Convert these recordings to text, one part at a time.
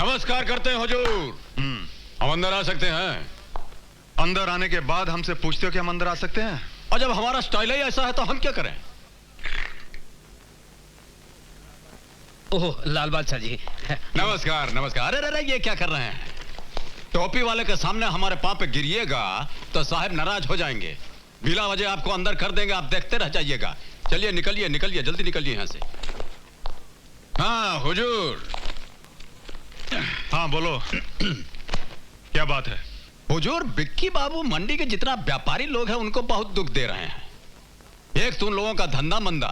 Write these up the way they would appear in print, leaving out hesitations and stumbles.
नमस्कार करते हैं हुजूर। हम अंदर आ सकते हैं? अंदर आने के बाद हमसे पूछते हो कि हम अंदर आ सकते हैं? और जब हमारा स्टाइल ही ऐसा है तो हम क्या करें? ओह लाल बादशाह जी। नमस्कार नमस्कार। अरे अरे ये क्या कर रहे हैं? टोपी वाले के सामने हमारे पांव पे गिरिएगा तो साहब नाराज हो जाएंगे। बिला वजह आपको अंदर कर देंगे, आप देखते रह जाइएगा। चलिए निकलिए निकलिए, जल्दी निकलिए यहां से। हाँ हुजूर। हाँ बोलो। क्या बात है? हुजूर, बिक्की बाबू मंडी के जितना व्यापारी लोग हैं उनको बहुत दुख दे रहे हैं। एक तो उन लोगों का धंधा मंदा,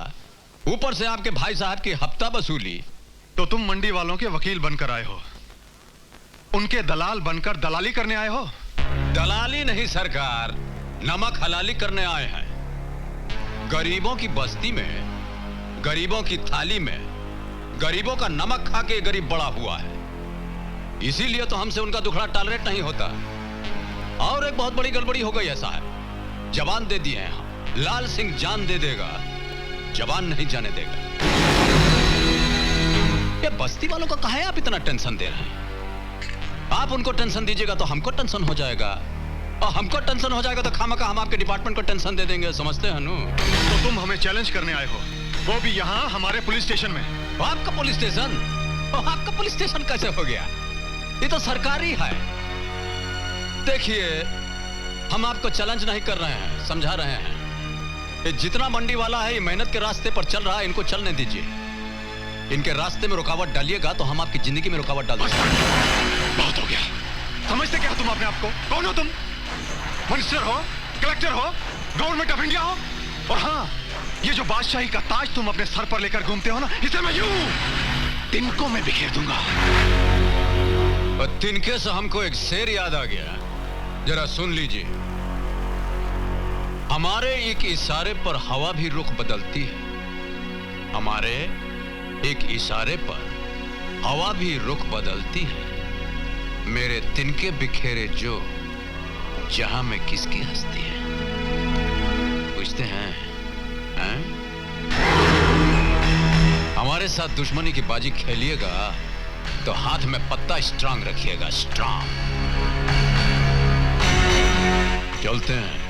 ऊपर से आपके भाई साहब की हफ्ता वसूली। तो तुम मंडी वालों के वकील बनकर आए हो, उनके दलाल बनकर दलाली करने आए हो? दलाली नहीं सरकार, नमक हलाली करने आए हैं। गरीबों की बस्ती में, गरीबों की थाली में, गरीबों का नमक खा के गरीब बड़ा हुआ है। इसीलिए तो हमसे उनका दुखड़ा टॉलरेट नहीं होता। और एक बहुत बड़ी गड़बड़ी हो गई है साहब। जवान दे दिए हैं हम, लाल सिंह जान दे देगा, जवान नहीं जाने देगा। ये बस्ती वालों को काहे आप इतना टेंशन दे रहे हैं? आप उनको टेंशन दीजिएगा तो हमको टेंशन हो जाएगा, और हमको टेंशन हो जाएगा तो खामखा हम आपके डिपार्टमेंट को टेंशन दे देंगे। समझते हैं नु? तो तुम हमें चैलेंज करने आए हो, वो भी यहाँ हमारे पुलिस स्टेशन में। आपका पुलिस स्टेशन? आपका पुलिस स्टेशन कैसे हो गया? ये तो सरकारी है। देखिए, हम आपको चैलेंज नहीं कर रहे हैं, समझा रहे हैं। ये जितना मंडी वाला है ये मेहनत के रास्ते पर चल रहा है, इनको चलने दीजिए। इनके रास्ते में रुकावट डालिएगा तो हम आपकी जिंदगी में रुकावट डाल देंगे। बहुत हो गया। समझते क्या तुम अपने आप को? कौन हो तुम? मिनिस्टर हो, कलेक्टर हो, गवर्नमेंट ऑफ इंडिया हो? और हाँ, ये जो बादशाही का ताज तुम अपने सर पर लेकर घूमते हो ना, इसे मैं यूं तिनकों में बिखेर दूंगा। और तिनके से हमको एक शेर याद आ गया, जरा सुन लीजिए। हमारे एक इशारे पर हवा भी रुख बदलती है, हमारे एक इशारे पर हवा भी रुख बदलती है। मेरे तिनके बिखेरे जो, जहां में किसकी हस्ती है? पूछते हैं, हैं? हमारे साथ दुश्मनी की बाजी खेलिएगा तो हाथ में पत्ता स्ट्रांग रखिएगा, स्ट्रांग। चलते हैं।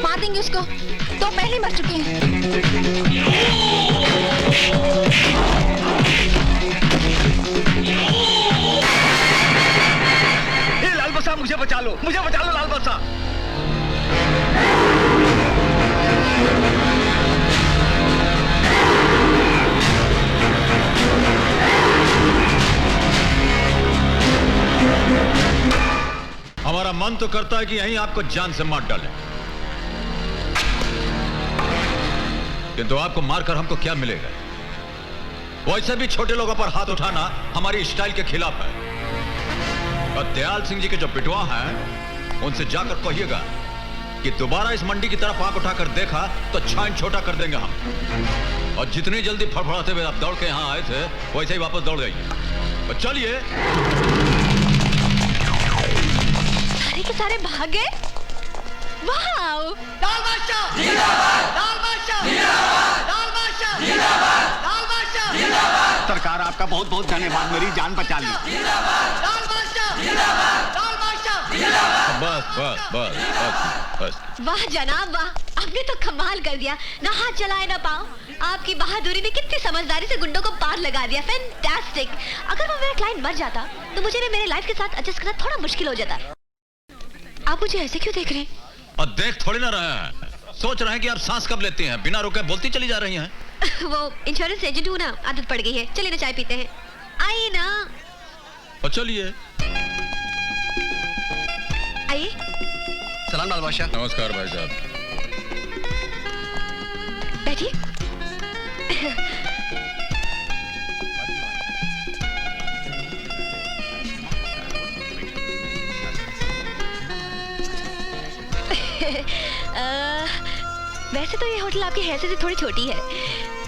मार देंगे उसको, तो पहले मर चुके हैं। लाल बसा, मुझे बचा लो, मुझे बचा लो लाल बसा। हमारा मन तो करता है कि यहीं आपको जान से मार डालें, किंतु आपको मारकर हमको क्या मिलेगा? वैसे भी छोटे लोगों पर हाथ उठाना हमारी स्टाइल के खिलाफ है। और दयाल सिंह जी के जो बिटवा हैं, उनसे जाकर कहिएगा कि दोबारा इस मंडी की तरफ आंख उठाकर देखा तो छान छोटा कर देंगे हम। और जितनी जल्दी फड़फड़ाते हुए आप दौड़ के यहां आए थे, वैसे ही वापस दौड़ जाइए। और चलिए। सारे के सारे भाग गए। वाह! लाल बादशाह जिंदाबाद, लाल बादशाह जिंदाबाद, लाल बादशाह जिंदाबाद, लाल बादशाह जिंदाबाद। सरकार आपका बहुत बहुत धन्यवाद, मेरी जान बचा ली। जिंदाबाद, लाल बादशाह जिंदाबाद, लाल बादशाह जिंदाबाद। बस बस बस बस बस। वाह जनाब वाह, आपने तो कमाल कर दिया। ना हाथ चलाए ना पाँव, आपकी बहादुरी ने कितनी समझदारी से गुंडों को पार लगा दिया। फैंटास्टिक। अगर वो मेरा क्लाइंट मर जाता तो मुझे मेरे लाइफ के साथ एडजस्ट करना थोड़ा मुश्किल हो जाता। आप मुझे ऐसे क्यों देख रहे हैं? और देख थोड़ी ना रहे हैं, सोच रहे हैं कि आप सांस कब लेती हैं, बिना रुके बोलती चली जा रही हैं। वो इंश्योरेंस एजेंट हूँ ना, आदत पड़ गई है। चलिए ना चाय पीते हैं, आइए ना। और चलिए। आइए। सलाम लाल बादशाह। नमस्कार भाई साहब। बैठिए। वैसे तो ये होटल आपकी हैसियत से थोड़ी छोटी है,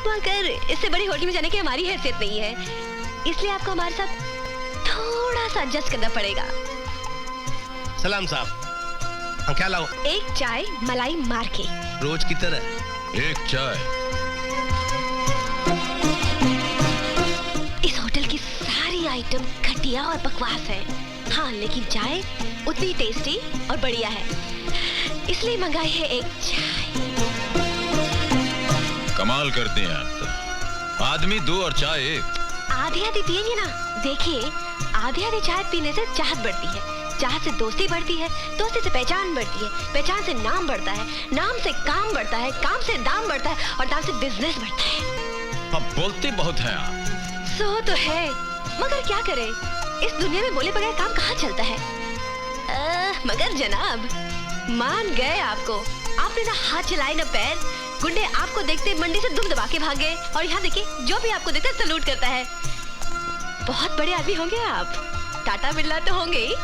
मगर इससे बड़ी होटल में जाने की हमारी हैसियत नहीं है, इसलिए आपको हमारे साथ थोड़ा सा एडजस्ट करना पड़ेगा। सलाम साहब, हाँ क्या लाओ? एक चाय मलाई मार के। रोज की तरह। एक चाय। इस होटल की सारी आइटम घटिया और बकवास है, हाँ लेकिन चाय उतनी टेस्टी और बढ़िया है, इसलिए मंगाई है एक चाय। कमाल करते हैं आप तो। आदमी दो और चाय एक। आधी आधी पियेंगे ना, देखिए आधी आधी चाय पीने से चाहत बढ़ती है, चाहत से दोस्ती बढ़ती है, दोस्ती से पहचान बढ़ती है, पहचान से नाम बढ़ता है, नाम से काम बढ़ता है, काम से दाम बढ़ता है और दाम से बिजनेस बढ़ता है। अब बोलते बहुत हैं आप। सो तो है, मगर क्या करें, इस दुनिया में बोले बगैर काम कहाँ चलता है। मगर जनाब मान गए आपको, आपने ना हाथ चलाए ना पैर, गुंडे आपको देखते मंडी से दुम दबा के भागे और यहाँ देखिए जो भी आपको देखता है सलूट करता है। बहुत बड़े आदमी होंगे आप, टाटा बिरला तो होंगे ही।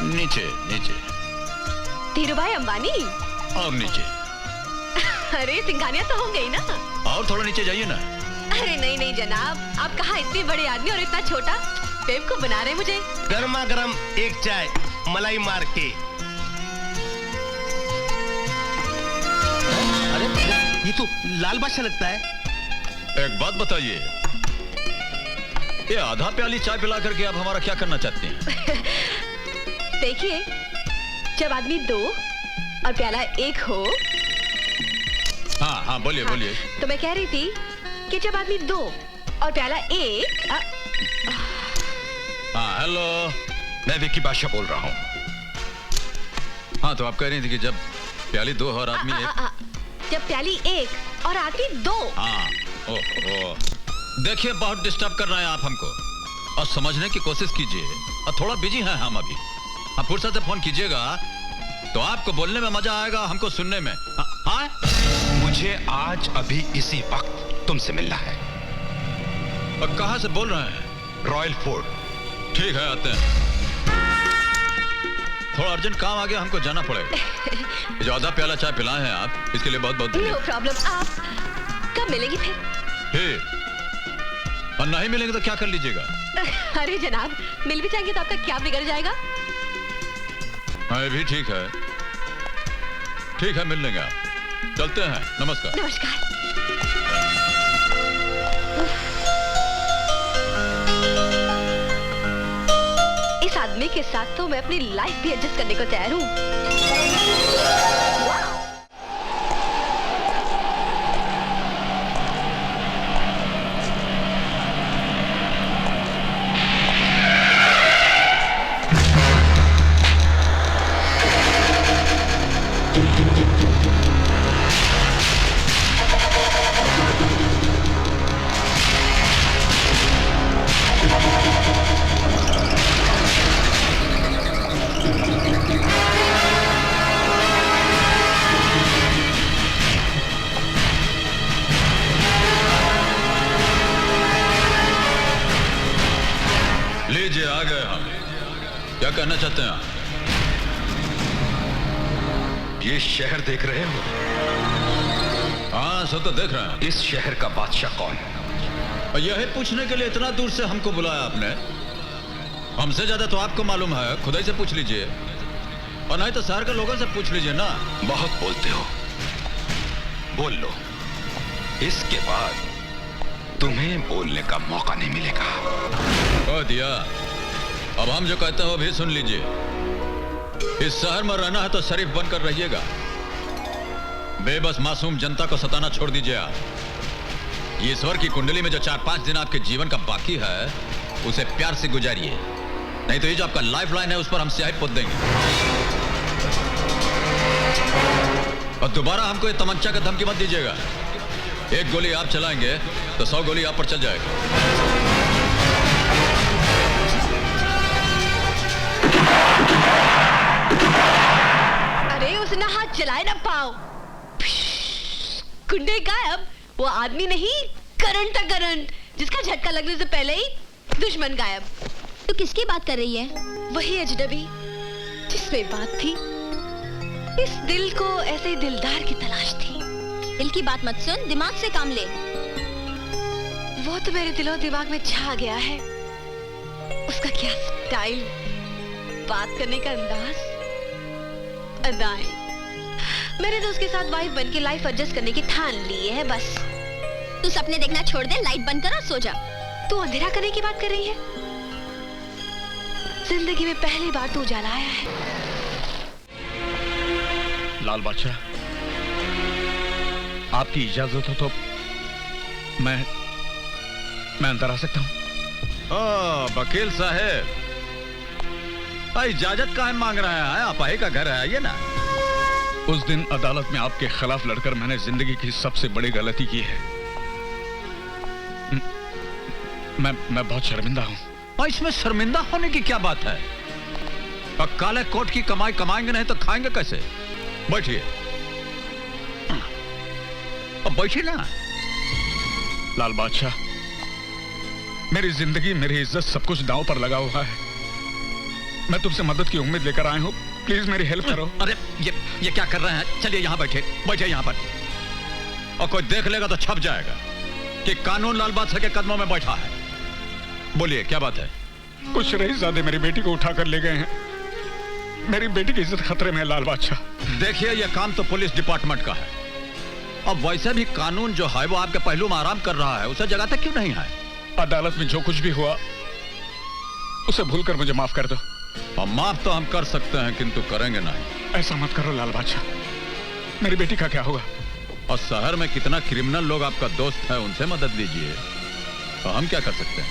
नीचे नीचे। धीरूभाई अंबानी और नीचे। अरे सिंघानिया तो होंगे ही ना। और थोड़ा नीचे जाइए ना। अरे नहीं नहीं जनाब, आप कहाँ इतने बड़े आदमी और इतना छोटा, बेवकूफ बना रहे मुझे। गर्मा गर्म एक चाय मलाई मार के। अरे ये तो लाल बादशाह लगता है। एक बात बताइए, ये आधा प्याली चाय पिला करके आप हमारा क्या करना चाहते हैं? देखिए जब आदमी दो और प्याला एक हो। हाँ हाँ बोलिए बोलिए। तो मैं कह रही थी कि जब आदमी दो और प्याला एक। हाँ हेलो, मैं विक्की बादशाह बोल रहा हूँ। हाँ तो आप कह रही थी कि जब प्याली दो और आदमी एक। जब प्याली एक और आदमी दो। हाँ ओह देखिए बहुत डिस्टर्ब कर रहे हैं आप हमको, और समझने की कोशिश कीजिए, और थोड़ा बिजी हैं हम अभी। आप फुर्सत से फोन कीजिएगा तो आपको बोलने में मजा आएगा, हमको सुनने में। हाँ मुझे आज अभी इसी वक्त तुमसे मिलना है। और कहाँ से बोल रहे हैं? Royal fort. ठीक है आते हैं। थोड़ा अर्जेंट काम आ गया, हमको जाना पड़ेगा। जो आधा प्याला चाय पिलाए हैं आप, इसके लिए बहुत बहुत नो धन्यवाद। प्रॉब्लम। आप कब मिलेंगे फिर? ठीक, और नहीं मिलेंगे तो क्या कर लीजिएगा? अरे जनाब मिल भी जाएंगे तो आपका क्या बिगड़ जाएगा? हाँ ये भी ठीक है, ठीक है मिल लेंगे आप। चलते हैं, नमस्कार। नमस्कार। इस आदमी के साथ तो मैं अपनी लाइफ भी एडजस्ट करने को तैयार हूँ। लीजिए आ गए हम। क्या कहना चाहते हैं आप? ये शहर देख रहे हो? हाँ सब तो देख रहे हैं। इस शहर का बादशाह कौन है? और यही पूछने के लिए इतना दूर से हमको बुलाया आपने? हमसे ज्यादा तो आपको मालूम है, खुद ही से पूछ लीजिए, और नहीं तो शहर के लोगों से पूछ लीजिए ना। बहुत बोलते हो, बोल लो। इसके बाद तुम्हें बोलने का मौका नहीं मिलेगा। कह दिया। अब हम जो कहते हैं वो भी सुन लीजिए। इस शहर में रहना है तो शरीफ बनकर रहिएगा, बेबस मासूम जनता को सताना छोड़ दीजिए आप। ईश्वर की कुंडली में जो 4-5 दिन आपके जीवन का बाकी है उसे प्यार से गुजारिए, नहीं तो ये जो आपका लाइफ लाइन है उस पर हम स्याही पोत देंगे। और दोबारा हमको ये तमंचा का धमकी मत दीजिएगा। एक गोली आप चलाएंगे तो 100 गोली आप पर चल जाएगा। अरे उसने हाथ चलाए ना पाओ। कुंडे गायब, वो आदमी नहीं करंट था करंट, जिसका झटका लगने से पहले ही दुश्मन गायब। तो किसकी बात कर रही है? वही अजनबी जिसमें बात थी। इस दिल को ऐसे दिलदार की तलाश थी, दिल की बात मत सुन, दिमाग से काम ले। वो तो मेरे दिलो दिमाग में छा गया है। उसका क्या स्टाइल, बात करने का अंदाज, अदाएं। मैंने तो उसके साथ वाइफ बन के लाइफ एडजस्ट करने की ठान ली है बस। तू सपने देखना छोड़ दे, लाइट बंद कर और सो जा। तू अंधेरा करने की बात कर रही है? जिंदगी में पहली बार तू उजाला आया है। लाल बादशाह, आपकी इजाजत हो तो मैं अंदर आ सकता हूं? वकील साहब, इजाजत काहे मांग रहे हैं? आप ही का घर है, आइए ना। उस दिन अदालत में आपके खिलाफ लड़कर मैंने जिंदगी की सबसे बड़ी गलती की है। मैं बहुत शर्मिंदा हूं। और इसमें शर्मिंदा होने की क्या बात है? और काले कोट की कमाई कमाएंगे नहीं तो खाएंगे कैसे? बैठिए, अब बैठिए ना। लाल बादशाह, मेरी जिंदगी, मेरी इज्जत, सब कुछ दांव पर लगा हुआ है। मैं तुमसे मदद की उम्मीद लेकर आया हूं, प्लीज मेरी हेल्प करो। अरे ये क्या कर रहे हैं? चलिए यहाँ बैठे यहाँ पर। और कोई देख लेगा तो छप जाएगा कि कानून लाल बादशाह के कदमों में बैठा है। बोलिए, क्या बात है? कुछ रईसज़ादे मेरी बेटी को उठाकर ले गए हैं। मेरी बेटी की इज्जत खतरे में है लाल बादशाह। देखिए, यह काम तो पुलिस डिपार्टमेंट का है। अब वैसे भी कानून जो है वो आपके पहलू में आराम कर रहा है, उसे जगाता क्यों नहीं है? अदालत में जो कुछ भी हुआ उसे भूलकर मुझे माफ कर दो। और माफ तो हम कर सकते हैं, किंतु करेंगे नहीं। ऐसा मत करो लाल बादशाह, मेरी बेटी का क्या होगा? और शहर में कितना क्रिमिनल लोग आपका दोस्त है, उनसे मदद लीजिए। तो हम क्या कर सकते हैं?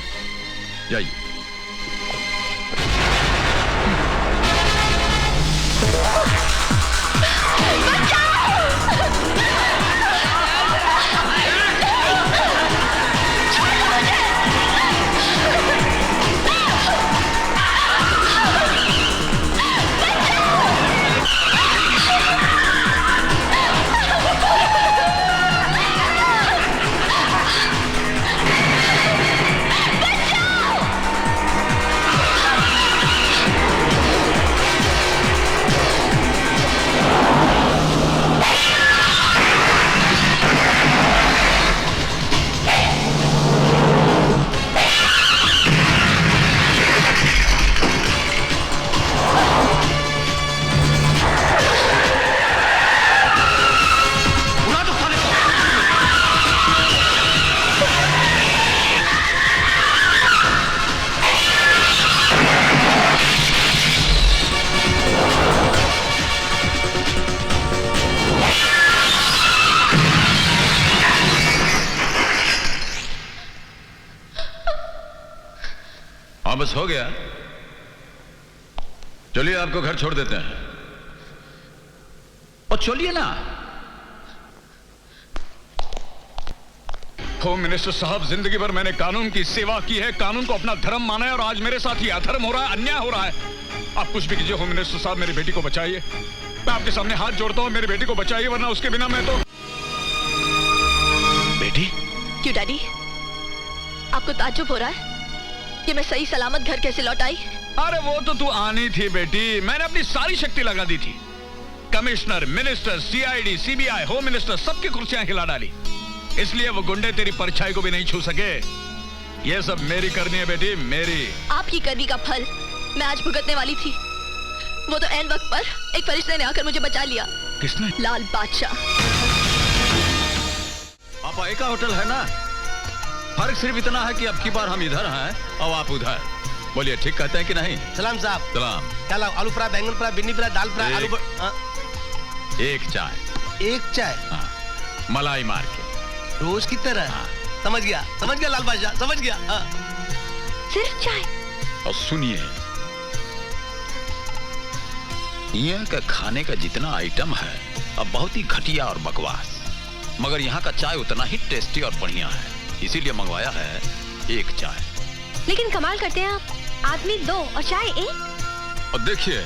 जाइए। बस हो गया। चलिए, आपको घर छोड़ देते हैं। और चलिए ना। होम मिनिस्टर साहब, जिंदगी भर मैंने कानून की सेवा की है, कानून को अपना धर्म माना है, और आज मेरे साथ ये अधर्म हो रहा है, अन्याय हो रहा है। आप कुछ भी कीजिए होम मिनिस्टर साहब, मेरी बेटी को बचाइए। मैं आपके सामने हाथ जोड़ता हूं, मेरी बेटी को बचाइए, वरना उसके बिना मैं तो। बेटी? क्यों डैडी, आपको ताज्जुब हो रहा है कि मैं सही सलामत घर कैसे लौट आई? अरे वो तो तू आनी थी बेटी, मैंने अपनी सारी शक्ति लगा दी थी। Commissioner, minister, CID, CBI, home minister, सबकी कुर्सियां हिला डाली, इसलिए वो गुंडे तेरी परछाई को भी नहीं छू सके। ये सब मेरी करनी है बेटी, मेरी। आपकी करनी का फल मैं आज भुगतने वाली थी। वो तो ऐन वक्त पर एक फरिश्ते ने आकर मुझे बचा लिया। किसने? लाल बादशाह। पापा एक होटल है ना, फर्क सिर्फ इतना है कि अब की बार हम इधर हैं और आप उधर। बोलिए, ठीक कहते हैं कि नहीं? सलाम साहब। सलाम। क्या लाओ? आलू फ्राई, बैंगन फ्राई, भिंडी फ्राई, दाल फ्राई, आलू एक चाय। एक चाय? हाँ, मलाई मार के, रोज की तरह। हाँ। समझ गया लाल बादशाह, समझ गया। हाँ। सिर्फ चाय? और सुनिए, यहाँ का खाने का जितना आइटम है अब बहुत ही घटिया और बकवास, मगर यहाँ का चाय उतना ही टेस्टी और बढ़िया है, इसीलिए मंगवाया है एक चाय। लेकिन कमाल करते हैं आप, आदमी दो और चाय एक। और देखिए,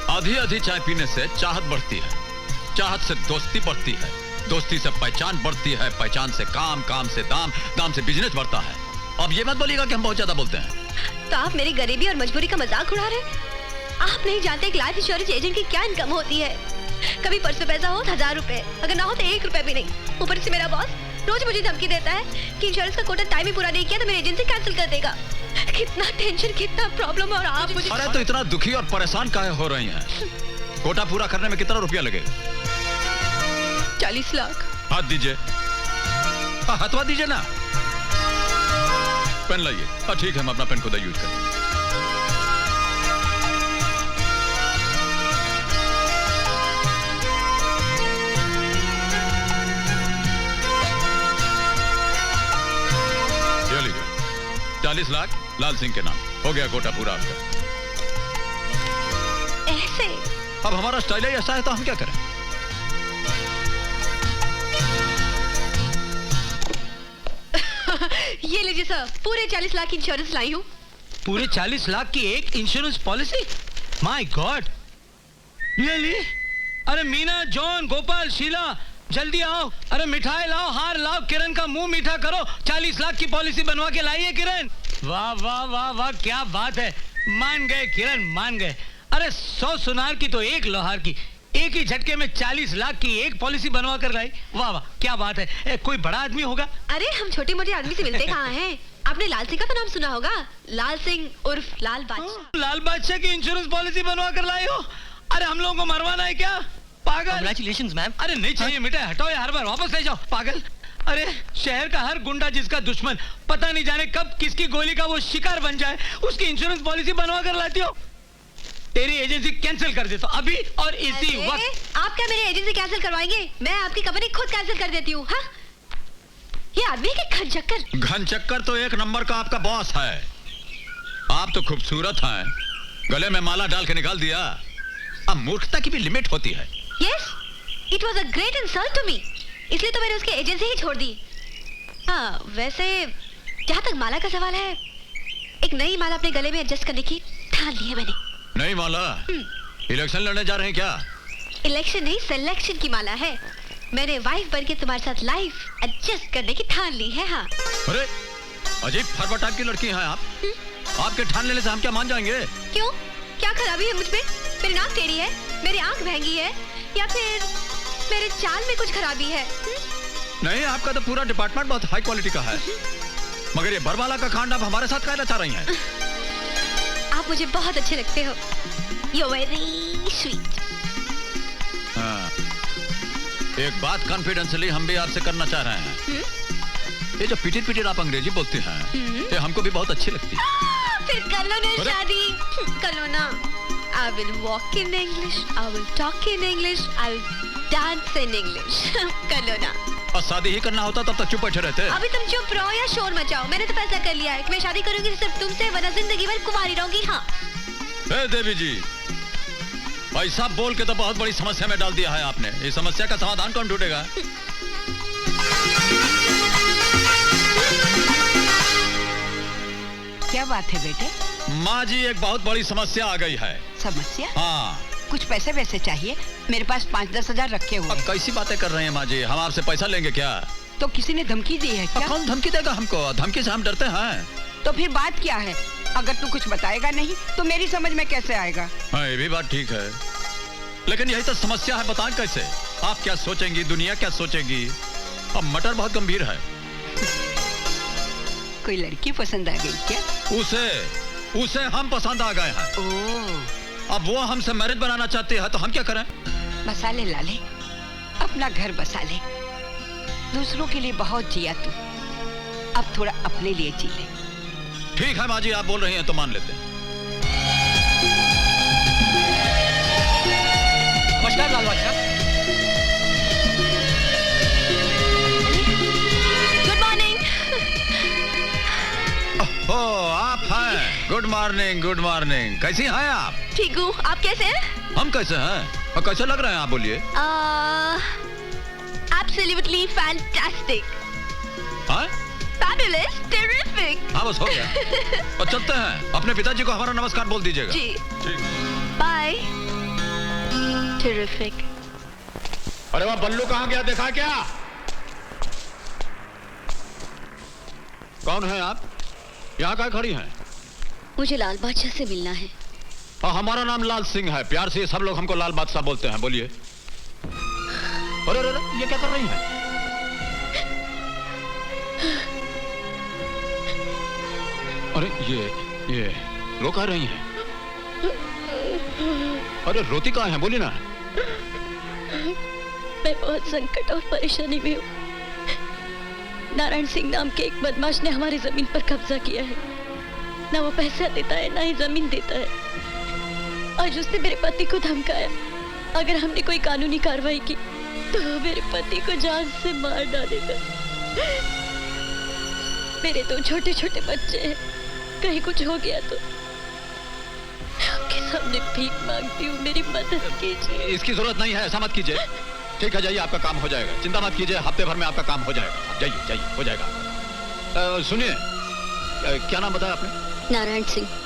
आधी आधी चाय पीने से चाहत बढ़ती है, चाहत से दोस्ती बढ़ती है, दोस्ती से पहचान बढ़ती है, पहचान से काम, काम से दाम, दाम से बिजनेस बढ़ता है। अब ये मत बोलिएगा कि हम बहुत ज्यादा बोलते हैं। तो आप मेरी गरीबी और मजबूरी का मजाक उड़ा रहे? आप नहीं जानते एक लाइफ इंश्योरेंस एजेंट की क्या इनकम होती है। कभी पर्स में पैसा हो 1000 रुपए, अगर ना हो तो 1 रुपए भी नहीं। ऊपर से मेरा बॉस रोज मुझे धमकी देता है कि इंश्योरेंस का कोटा टाइम ही पूरा नहीं किया तो मेरी एजेंसी कैंसिल कर देगा। कितना टेंशन, कितना प्रॉब्लम, और आप मुझे। अरे तो इतना दुखी और परेशान काहे हो रही हैं? कोटा पूरा करने में कितना रुपया लगेगा? 40 लाख। हाथ दीजिए। हथवा दीजिए ना। पेन लाइए। ठीक है, मैं अपना पेन खुद यूज कर। ये लीजिए 40 लाख लाल सिंह के नाम। हो गया कोटा पूरा आपका। ऐसे अब हमारा स्टाइल ही ऐसा है तो हम क्या करें? ये लीजिए सर, पूरे 40 लाख की इंश्योरेंस लाई हूँ। पूरे 40 लाख की एक insurance policy? My God, really? अरे मीना, जॉन, गोपाल, शीला, जल्दी आओ। अरे मिठाई लाओ, हार लाओ, किरण का मुंह मीठा करो। 40 लाख की पॉलिसी बनवा के लाइए किरण। वाह वाह वाह वाह, क्या बात है। मान गए किरण, मान गए। अरे 100 सुनार की तो एक लोहार की, एक ही झटके में 40 लाख की एक पॉलिसी बनवा कर लाई। वाह वाह, क्या बात है। कोई बड़ा आदमी होगा? अरे हम छोटे मोटे आदमी से मिलते कहाँ हैं? आपने लाल सिंह का तो नाम सुना होगा, लाल सिंह उर्फ लाल बादशाह। लाल बादशाह की इंश्योरेंस पॉलिसी बनवा कर लाई हो? अरे हम लोगों को मरवाना है क्या? पागल। Congratulations, ma'am. अरे नहीं चाहिए मिठाई, हटाओ या हर बार वापस ले जाओ, पागल। अरे शहर का हर गुंडा जिसका दुश्मन पता नहीं जाने कब किसकी गोली का वो शिकार बन जाए, उसकी इंश्योरेंस पॉलिसी बनवा कर लाती हो। तेरी एजेंसी कैंसिल कर देता हूं अभी और इसी वक्त। आप क्या मेरी एजेंसी कैंसिल करवाएंगे? मैं आपकी कंपनी खुद कैंसिल कर देती हूँ। हाँ? ये आदमी के घनचक्कर। घनचक्कर तो एक नंबर का आपका बॉस है। आप तो खूबसूरत हैं, गले में माला डाल के निकाल दिया। अब मूर्खता की भी लिमिट होती है। Yes, it was a great insult to me. इसलिए तो मैंने उसकी एजेंसी ही छोड़ दी। हाँ, वैसे जहाँ तक माला का सवाल है, एक नई माला अपने गले में एडजस्ट करने की ठान ली है मैंने। नहीं माला, इलेक्शन लड़ने जा रहे हैं क्या? इलेक्शन नहीं, सिलेक्शन की माला है। मैंने वाइफ बन के तुम्हारे साथ लाइफ एडजस्ट करने की ठान ली है। हाँ। अरे अजीब फरबा टाइप की लड़की हैं आप। आपके ठान लेने से हम क्या मान जाएंगे? क्यों? क्या खराबी है मुझ पे? मेरी नाक टेढ़ी है, मेरी आंख महंगी है, या फिर मेरे चाल में कुछ खराबी है? नहीं, आपका तो पूरा डिपार्टमेंट बहुत हाई क्वालिटी का है। मगर ये बरवाला का कांड आप हमारे साथ कहना चाह रही हैं? आप मुझे बहुत अच्छे लगते हो। You're very sweet. हाँ, एक बात कॉन्फिडेंशियली हम भी आपसे करना चाह रहे हैं। ये जो पिटिट पिटिट आप अंग्रेजी बोलते हैं, ये हमको भी बहुत अच्छी लगती है। फिर कर लो ना शादी, कर लो ना। I will walk in English, I will talk in English, I will dance in English. कर लो ना। और शादी ही करना होता तब तक चुप बैठे रहते। अभी तुम चुप रहो या शोर मचाओ। मैंने तो फैसला कर लिया है कि मैं शादी करूंगी सिर्फ तुमसे, वरना जिंदगी भर कुंवारी रहूंगी। हाँ। ए देवी जी, ऐसा बोल के तो बहुत बड़ी समस्या में डाल दिया है आपने। इस समस्या का समाधान कौन ढूंढेगा? क्या बात है बेटे? माँ जी, एक बहुत बड़ी समस्या आ गई है। समस्या? हाँ। कुछ पैसे वैसे चाहिए? मेरे पास 5-10 हजार रखे हुए। अब कैसी बातें कर रहे हैं माँ जी? हम आपसे पैसा लेंगे क्या? तो किसी ने धमकी दी है क्या? कौन धमकी देगा हमको? धमकी से हम डरते हैं। तो फिर बात क्या है? अगर तू कुछ बताएगा नहीं तो मेरी समझ में कैसे आएगा? हाँ, ये भी बात ठीक है, लेकिन यही तो समस्या है। बताएं कैसे? आप क्या सोचेंगी, दुनिया क्या सोचेगी? अब मटर बहुत गंभीर है। कोई लड़की पसंद आ गई क्या? उसे हम पसंद आ गए हैं। ओह। अब वो हमसे मैरिज बनाना चाहती है तो हम क्या करें? बसा ले लाले, अपना घर बसा ले। दूसरों के लिए बहुत जिया तू, अब थोड़ा अपने लिए जी ले। ठीक है माँ जी, आप बोल रही हैं तो मान लेते हैं। नमस्कार लाल बादशाह। Good morning. ओह, आप हैं। Good morning, good morning. कैसी हैं आप? ठीक हूँ, आप कैसे हैं? हम कैसे हैं और कैसे लग रहे हैं आप? बोलिए। Absolutely fantastic. हाँ? Fabulous, terrific. हाँ, बस हो गया। और चलते हैं। अपने पिताजी को हमारा नमस्कार बोल दीजिएगा। जी। ठीक। Bye. Terrific. अरे वह बल्लू कहाँ गया, देखा क्या? कौन है आप? यहाँ क्या खड़ी हैं? मुझे लाल बादशाह से मिलना है। हमारा नाम लाल सिंह है। प्यार से सब लोग हमको लाल बादशाह बोलते हैं। बोलिए। अरे अरे अरे, ये क्या कर रही हैं? अरे ये रो कह रही हैं? अरे रोती कहाँ है, बोली ना। मैं बहुत संकट और परेशानी में हूँ। नारायण सिंह नाम के एक बदमाश ने हमारी जमीन पर कब्जा किया है। ना वो पैसा देता है, ना ही जमीन देता है। आज उसने मेरे पति को धमकाया, अगर हमने कोई कानूनी कार्रवाई की तो वो मेरे पति को जान से मार डालेगा। मेरे 2 छोटे छोटे बच्चे हैं, कहीं कुछ हो गया तो आपके सामने भीख मांगती हूँ, मेरी मदद कीजिए। इसकी जरूरत नहीं है, ऐसा मत कीजिए। ठीक है, जाइए, आपका काम हो जाएगा, चिंता मत कीजिए, हफ्ते भर में आपका काम हो जाएगा। आप जाइए जाइए, हो जाएगा। सुनिए, क्या नाम बताया आपने? नारायण सिंह।